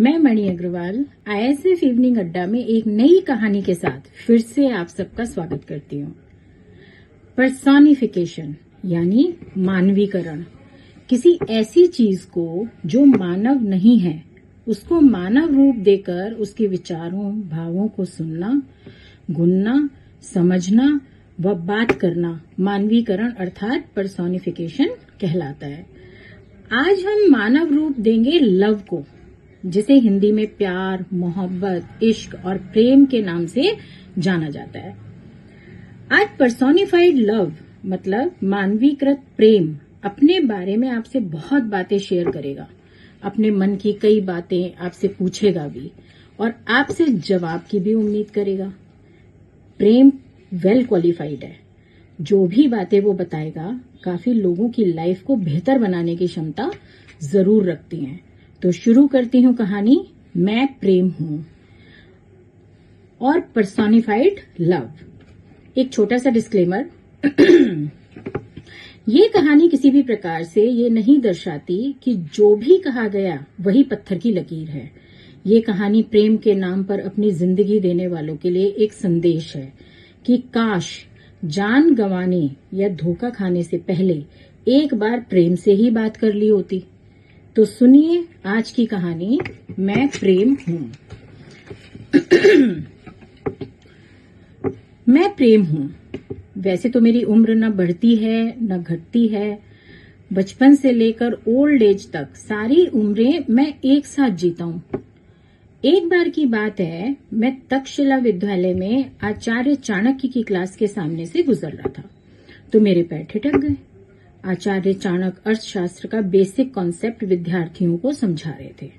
मैं मणि Agarwal ISF evening अड्डा में एक नई कहानी के साथ फिर से आप सबका स्वागत करती हूँ। पर्सोनिफिकेशन यानी मानवीकरण, किसी ऐसी चीज को जो मानव नहीं है उसको मानव रूप देकर उसके विचारों भावों को सुनना, गुनना, समझना व बात करना मानवीकरण अर्थात पर्सोनिफिकेशन कहलाता है। आज हम मानव रूप देंगे लव को, जिसे हिंदी में प्यार, मोहब्बत, इश्क और प्रेम के नाम से जाना जाता है। आज पर्सोनिफाइड लव मतलब मानवीकृत प्रेम अपने बारे में आपसे बहुत बातें शेयर करेगा, अपने मन की कई बातें आपसे पूछेगा भी और आपसे जवाब की भी उम्मीद करेगा। प्रेम वेल क्वालिफाइड है, जो भी बातें वो बताएगा काफी लोगों की लाइफ को बेहतर बनाने की क्षमता जरूर रखती हैं। तो शुरू करती हूँ कहानी मैं प्रेम हूँ और पर्सोनिफाइड लव। एक छोटा सा डिस्क्लेमर ये कहानी किसी भी प्रकार से ये नहीं दर्शाती कि जो भी कहा गया वही पत्थर की लकीर है। ये कहानी प्रेम के नाम पर अपनी जिंदगी देने वालों के लिए एक संदेश है कि काश जान गंवाने या धोखा खाने से पहले एक बार प्रेम से ही बात कर ली होती। तो सुनिए आज की कहानी मैं प्रेम हूँ। मैं प्रेम हूँ। वैसे तो मेरी उम्र न बढ़ती है न घटती है। बचपन से लेकर ओल्ड एज तक सारी उम्रें मैं एक साथ जीता हूँ। एक बार की बात है, मैं तक्षशिला विद्यालय में आचार्य चाणक्य की क्लास के सामने से गुजर रहा था तो मेरे पैर ठिठक गए। आचार्य चाणक्य अर्थशास्त्र का बेसिक कॉन्सेप्ट विद्यार्थियों को समझा रहे थे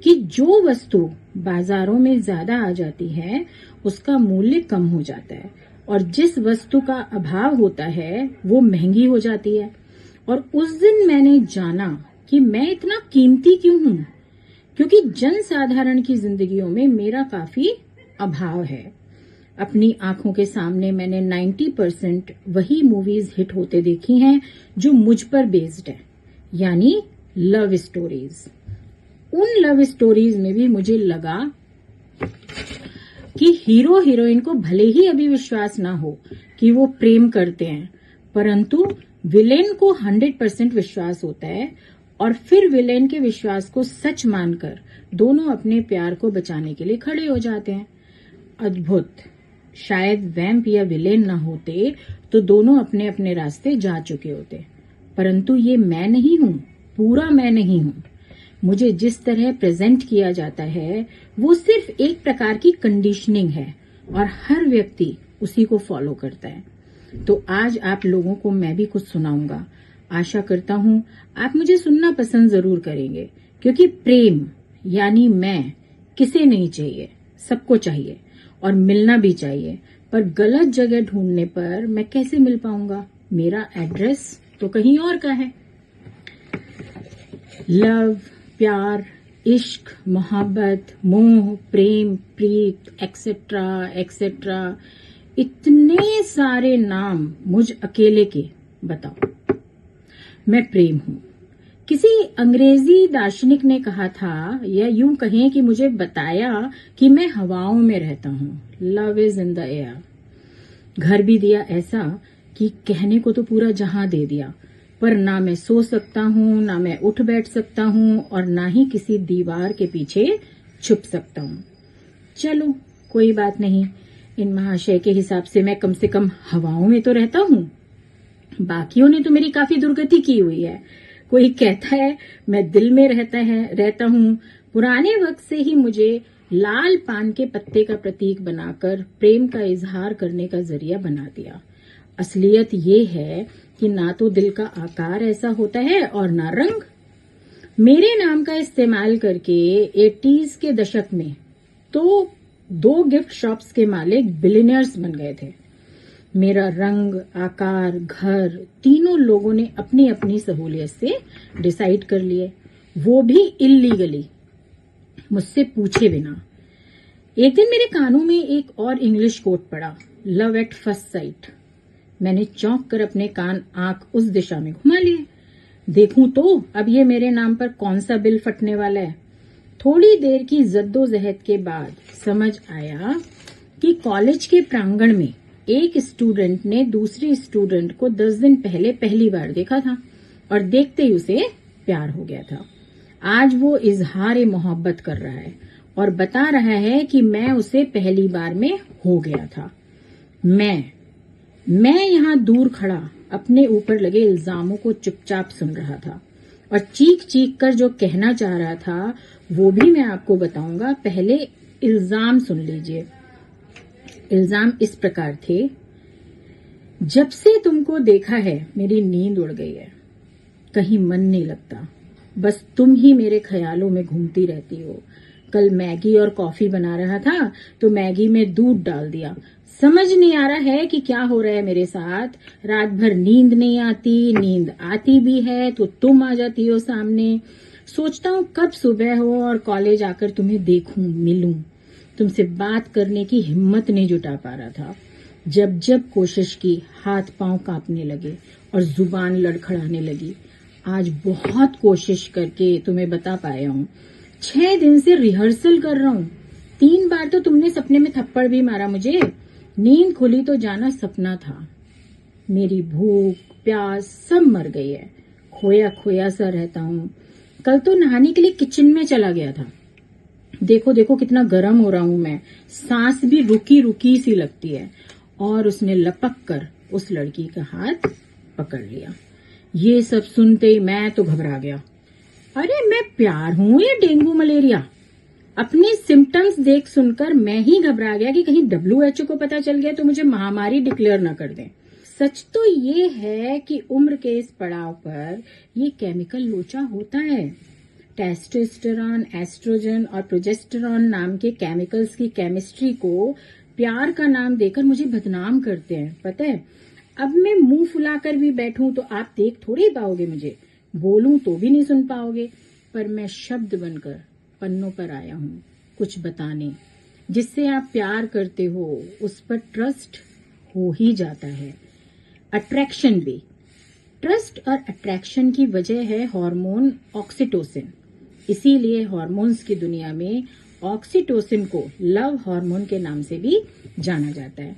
कि जो वस्तु बाजारों में ज्यादा आ जाती है उसका मूल्य कम हो जाता है और जिस वस्तु का अभाव होता है वो महंगी हो जाती है। और उस दिन मैंने जाना कि मैं इतना कीमती क्यों हूँ, क्योंकि जन साधारण की जिंदगियों में मेरा काफी अभाव है। अपनी आंखों के सामने मैंने 90% वही मूवीज हिट होते देखी हैं जो मुझ पर बेस्ड है, यानी लव स्टोरीज। उन लव स्टोरीज में भी मुझे लगा कि हीरो हीरोइन को भले ही अभी विश्वास ना हो कि वो प्रेम करते हैं, परंतु विलेन को 100% विश्वास होता है और फिर विलेन के विश्वास को सच मानकर दोनों अपने प्यार को बचाने के लिए खड़े हो जाते हैं। अद्भुत। शायद वैम्प या विलेन न होते तो दोनों अपने अपने रास्ते जा चुके होते, परंतु ये मैं नहीं हूँ, पूरा मैं नहीं हूँ। मुझे जिस तरह प्रेजेंट किया जाता है वो सिर्फ एक प्रकार की कंडीशनिंग है और हर व्यक्ति उसी को फॉलो करता है। तो आज आप लोगों को मैं भी कुछ सुनाऊंगा। आशा करता हूँ आप मुझे सुनना पसंद जरूर करेंगे, क्योंकि प्रेम यानी मैं किसे नहीं चाहिए, सबको चाहिए और मिलना भी चाहिए। पर गलत जगह ढूंढने पर मैं कैसे मिल पाऊंगा? मेरा एड्रेस तो कहीं और का है। लव, प्यार, इश्क, मोहब्बत, मोह, प्रेम, प्रीत, एक्सेट्रा एक्सेट्रा, इतने सारे नाम मुझ अकेले के। बताओ, मैं प्रेम हूँ। किसी अंग्रेजी दार्शनिक ने कहा था, या यूं कहें कि मुझे बताया कि मैं हवाओं में रहता हूँ। Love is in the air. घर भी दिया ऐसा कि कहने को तो पूरा जहां दे दिया, पर ना मैं सो सकता हूँ, ना मैं उठ बैठ सकता हूँ और ना ही किसी दीवार के पीछे छुप सकता हूँ। चलो कोई बात नहीं, इन महाशय के हिसाब से मैं कम से कम हवाओं में तो रहता हूँ। बाकियों ने तो मेरी काफी दुर्गति की हुई है। कोई कहता है मैं दिल में रहता हूँ। पुराने वक्त से ही मुझे लाल पान के पत्ते का प्रतीक बनाकर प्रेम का इजहार करने का जरिया बना दिया। असलियत ये है कि ना तो दिल का आकार ऐसा होता है और ना रंग। मेरे नाम का इस्तेमाल करके 80s के दशक में तो 2 गिफ्ट शॉप्स के मालिक बिलियनियर्स बन गए थे। मेरा रंग, आकार, घर तीनों लोगों ने अपनी अपनी सहूलियत से डिसाइड कर लिए, वो भी इल्लीगली, मुझसे पूछे बिना। एक दिन मेरे कानों में एक और इंग्लिश कोट पड़ा, लव एट फर्स्ट साइट। मैंने चौंक कर अपने कान आंख उस दिशा में घुमा लिए। देखूं तो अब ये मेरे नाम पर कौन सा बिल फटने वाला है। थोड़ी देर की जद्दोजहद के बाद समझ आया कि कॉलेज के प्रांगण में एक स्टूडेंट ने दूसरी स्टूडेंट को 10 दिन पहले पहली बार देखा था और देखते ही उसे प्यार हो गया था। आज वो इजहार मोहब्बत कर रहा है और बता रहा है कि मैं उसे पहली बार में हो गया था। मैं यहाँ दूर खड़ा अपने ऊपर लगे इल्जामों को चुपचाप सुन रहा था और चीख चीख कर जो कहना चाह रहा था वो भी मैं आपको बताऊंगा। पहले इल्जाम सुन लीजिए। इल्जाम इस प्रकार थे, जब से तुमको देखा है मेरी नींद उड़ गई है, कहीं मन नहीं लगता, बस तुम ही मेरे ख्यालों में घूमती रहती हो। कल मैगी और कॉफी बना रहा था तो मैगी में दूध डाल दिया। समझ नहीं आ रहा है कि क्या हो रहा है मेरे साथ। रात भर नींद नहीं आती, नींद आती भी है तो तुम आ जाती हो सामने। सोचता हूँ कब सुबह हो और कॉलेज आकर तुम्हें देखूं, मिलूं। तुमसे बात करने की हिम्मत नहीं जुटा पा रहा था। जब जब कोशिश की हाथ पांव कांपने लगे और जुबान लड़खड़ाने लगी। आज बहुत कोशिश करके तुम्हें बता पाया हूँ। 6 दिन से रिहर्सल कर रहा हूँ। 3 बार तो तुमने सपने में थप्पड़ भी मारा मुझे। नींद खुली तो जाना सपना था। मेरी भूख प्यास सब मर गई है। खोया खोया सा रहता हूँ। कल तो नहाने के लिए किचन में चला गया था। देखो देखो कितना गर्म हो रहा हूं मैं। सांस भी रुकी रुकी सी लगती है। और उसने लपक कर उस लड़की का हाथ पकड़ लिया। ये सब सुनते ही मैं तो घबरा गया। अरे मैं प्यार हूं या डेंगू मलेरिया? अपने सिम्टम्स देख सुनकर मैं ही घबरा गया कि कहीं WHO को पता चल गया तो मुझे महामारी डिक्लेयर न कर दें। सच तो ये है कि उम्र के इस पड़ाव पर ये केमिकल लोचा होता है। टेस्टोस्टेरॉन, एस्ट्रोजन और प्रोजेस्टेरॉन नाम के केमिकल्स की केमिस्ट्री को प्यार का नाम देकर मुझे बदनाम करते हैं, पता है। अब मैं मुंह फुलाकर भी बैठूं तो आप देख थोड़ी पाओगे मुझे, बोलूं तो भी नहीं सुन पाओगे। पर मैं शब्द बनकर पन्नों पर आया हूँ कुछ बताने। जिससे आप प्यार करते हो उस पर ट्रस्ट हो ही जाता है, अट्रैक्शन भी। ट्रस्ट और अट्रैक्शन की वजह है हार्मोन ऑक्सीटोसिन। इसीलिए हार्मोन्स की दुनिया में ऑक्सीटोसिन को लव हार्मोन के नाम से भी जाना जाता है।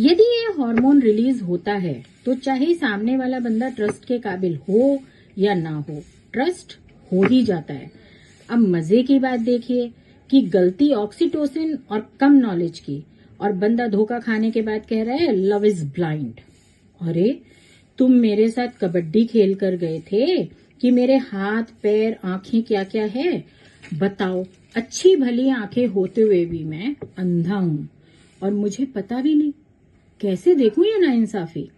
यदि ये हार्मोन रिलीज होता है तो चाहे सामने वाला बंदा ट्रस्ट के काबिल हो या ना हो, ट्रस्ट हो ही जाता है। अब मजे की बात देखिए कि गलती ऑक्सीटोसिन और कम नॉलेज की, और बंदा धोखा खाने के बाद कह रहा है लव इज ब्लाइंड। अरे तुम मेरे साथ कबड्डी खेल कर गए थे कि मेरे हाथ पैर आंखें क्या क्या है बताओ। अच्छी भली आंखें होते हुए भी मैं अंधा हूं और मुझे पता भी नहीं। कैसे देखूं ये नाइंसाफी।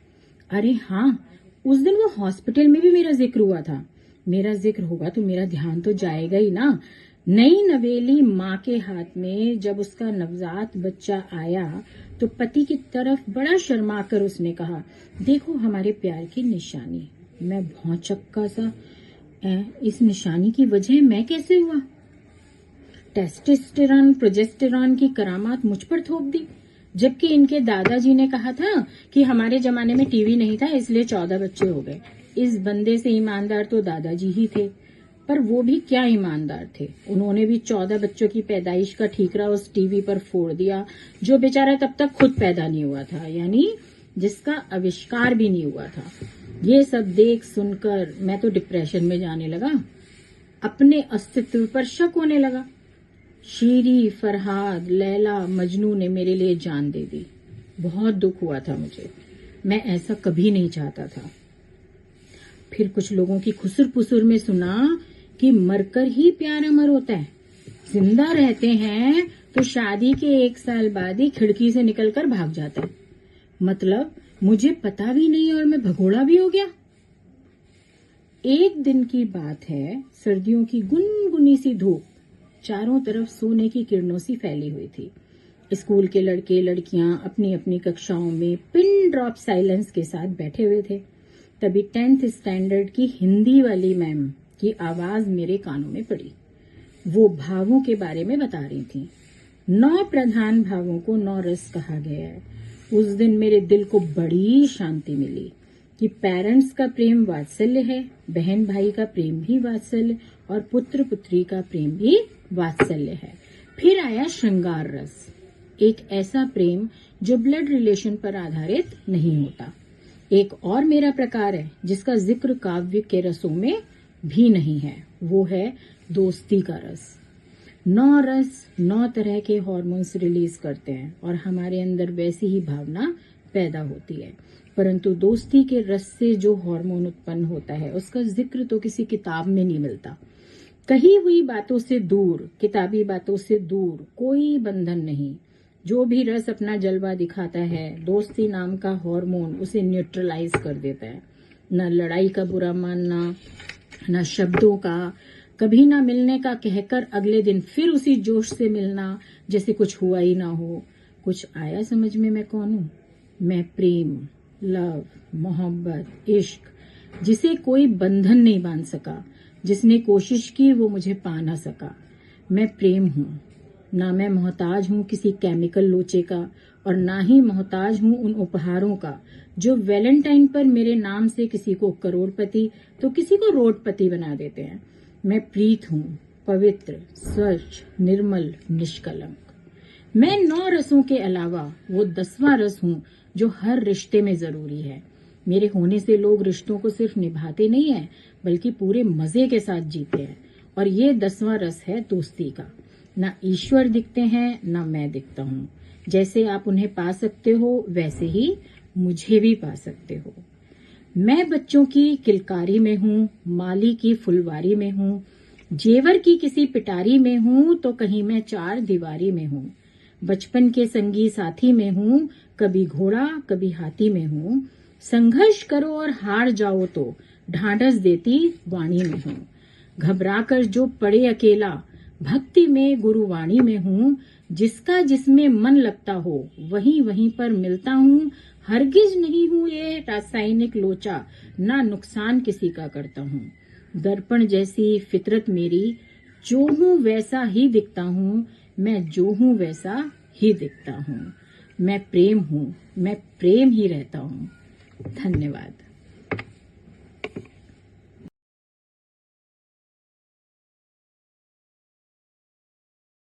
अरे हाँ, उस दिन वो हॉस्पिटल में भी मेरा जिक्र हुआ था। मेरा जिक्र होगा तो मेरा ध्यान तो जाएगा ही ना। नई नवेली माँ के हाथ में जब उसका नवजात बच्चा आया तो पति की तरफ बड़ा शर्मा कर उसने कहा, देखो हमारे प्यार की निशानी। मैं भौचक्का सा, इस निशानी की वजह मैं कैसे हुआ? टेस्टोस्टेरॉन प्रोजेस्टेरॉन की करामात मुझ पर थोप दी, जबकि इनके दादाजी ने कहा था कि हमारे जमाने में टीवी नहीं था इसलिए 14 बच्चे हो गए। इस बंदे से ईमानदार तो दादाजी ही थे, पर वो भी क्या ईमानदार थे। उन्होंने भी 14 बच्चों की पैदाइश का ठीकरा उस टीवी पर फोड़ दिया जो बेचारा तब तक खुद पैदा नहीं हुआ था, यानी जिसका आविष्कार भी नहीं हुआ था। ये सब देख सुनकर मैं तो डिप्रेशन में जाने लगा। अपने अस्तित्व पर शक होने लगा। शीरी, फरहाद, लैला, मजनू ने मेरे लिए जान दे दी। बहुत दुख हुआ था मुझे। मैं ऐसा कभी नहीं चाहता था। फिर कुछ लोगों की खुसुर पुसुर में सुना कि मरकर ही प्यार अमर होता है। जिंदा रहते हैं तो शादी के 1 साल बाद ही खिड़की से निकलकर भाग जाता है। मतलब मुझे पता भी नहीं और मैं भगोड़ा भी हो गया। एक दिन की बात है, सर्दियों की गुनगुनी सी धूप चारों तरफ सोने की किरणों सी फैली हुई थी। स्कूल के लड़के लड़कियां अपनी अपनी कक्षाओं में पिन ड्रॉप साइलेंस के साथ बैठे हुए थे। तभी 10th स्टैंडर्ड की हिंदी वाली मैम की आवाज मेरे कानों में पड़ी। वो भावों के बारे में बता रही थी। 9 प्रधान भावों को 9 रस कहा गया है। उस दिन मेरे दिल को बड़ी शांति मिली कि पेरेंट्स का प्रेम वात्सल्य है, बहन भाई का प्रेम भी वात्सल्य, और पुत्र पुत्री का प्रेम भी वात्सल्य है। फिर आया श्रृंगार रस, एक ऐसा प्रेम जो ब्लड रिलेशन पर आधारित नहीं होता। एक और मेरा प्रकार है जिसका जिक्र काव्य के रसों में भी नहीं है, वो है दोस्ती का रस। 9 रस 9 तरह के हार्मोन्स रिलीज करते हैं और हमारे अंदर वैसी ही भावना पैदा होती है, परंतु दोस्ती के रस से जो हार्मोन उत्पन्न होता है उसका जिक्र तो किसी किताब में नहीं मिलता। कही हुई बातों से दूर, किताबी बातों से दूर कोई बंधन नहीं। जो भी रस अपना जलवा दिखाता है, दोस्ती नाम का हार्मोन उसे न्यूट्रलाइज कर देता है। न लड़ाई का बुरा मानना, न शब्दों का, कभी ना मिलने का कहकर अगले दिन फिर उसी जोश से मिलना जैसे कुछ हुआ ही ना हो। कुछ आया समझ में मैं कौन हूं? मैं प्रेम, लव, मोहब्बत, इश्क, जिसे कोई बंधन नहीं बांध सका, जिसने कोशिश की वो मुझे पा ना सका। मैं प्रेम हूं। ना मैं मोहताज हूं किसी केमिकल लोचे का और ना ही मोहताज हूं उन उपहारों का जो वैलेंटाइन पर मेरे नाम से किसी को करोड़पति तो किसी को रोडपति बना देते हैं। मैं प्रीत हूं, पवित्र, स्वच्छ, निर्मल, निष्कलंक। मैं 9 रसों के अलावा वो 10वां रस हूं जो हर रिश्ते में जरूरी है। मेरे होने से लोग रिश्तों को सिर्फ निभाते नहीं है बल्कि पूरे मजे के साथ जीते हैं, और ये 10वां रस है दोस्ती का। ना ईश्वर दिखते हैं ना मैं दिखता हूँ। जैसे आप उन्हें पा सकते हो वैसे ही मुझे भी पा सकते हो। मैं बच्चों की किलकारी में हूँ, माली की फुलवारी में हूँ, जेवर की किसी पिटारी में हूँ तो कहीं मैं 4 दीवारी में हूँ। बचपन के संगी साथी में हूँ, कभी घोड़ा कभी हाथी में हूँ। संघर्ष करो और हार जाओ तो ढांढस देती वाणी में हूँ। घबराकर जो पड़े अकेला, भक्ति में गुरुवाणी में हूँ। जिसका जिसमें मन लगता हो वहीं वहीं पर मिलता हूँ। हरगिज नहीं हूँ ये रासायनिक लोचा, ना नुकसान किसी का करता हूँ। दर्पण जैसी फितरत मेरी, जो हूँ वैसा ही दिखता हूँ। मैं जो हूँ वैसा ही दिखता हूँ। मैं प्रेम हूँ, मैं प्रेम ही रहता हूँ। धन्यवाद।